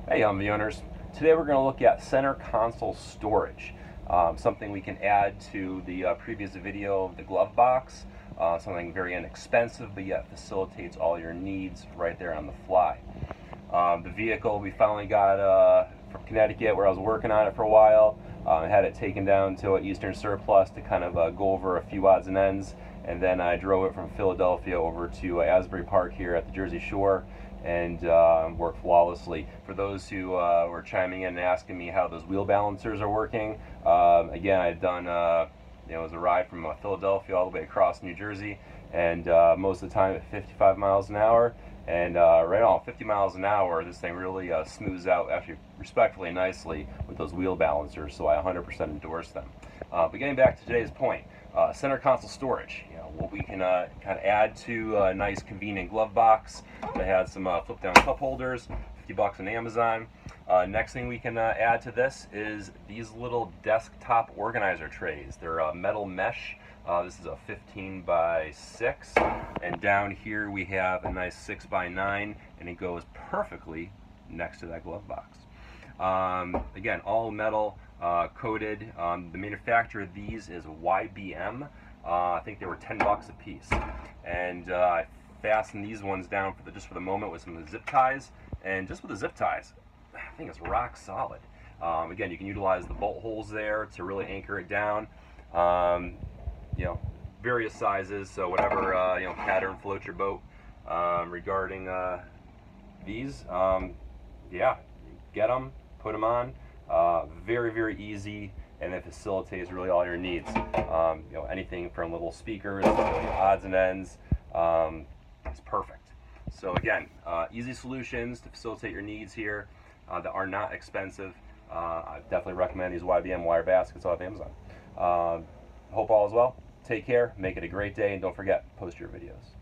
Hey Humvee owners, today we're going to look at center console storage, something we can add to the previous video of the glove box, something very inexpensive but yet facilitates all your needs right there on the fly. The vehicle we finally got from Connecticut, where I was working on it for a while. I had it taken down to Eastern Surplus to kind of go over a few odds and ends, and then I drove it from Philadelphia over to Asbury Park here at the Jersey Shore, and worked flawlessly. For those who were chiming in and asking me how those wheel balancers are working, again, I'd done it was a ride from Philadelphia all the way across New Jersey, and most of the time at 55 miles an hour. And right on 50 miles an hour, this thing really smooths out actually respectfully nicely with those wheel balancers, so I 100% endorse them. But getting back to today's point, center console storage, what we can kind of add to a nice convenient glove box that has some flip down cup holders, $50 on Amazon. Next thing we can add to this is these little desktop organizer trays. They're metal mesh. This is a 15 by 6, and down here we have a nice 6 by 9, and it goes perfectly next to that glove box. Again, all metal, coated. The manufacturer of these is YBM. I think they were $10 a piece, and I fastened these ones down just for the moment with some zip ties, and just with the zip ties, I think it's rock solid. Again, you can utilize the bolt holes there to really anchor it down. Various sizes, so whatever pattern floats your boat. Regarding these, yeah, get them, put them on. Very, very easy, and it facilitates really all your needs. Anything from little speakers to odds and ends. It's perfect. So again, easy solutions to facilitate your needs here that are not expensive. I definitely recommend these YBM wire baskets off Amazon. Hope all is well. Take care, make it a great day, and don't forget, post your videos.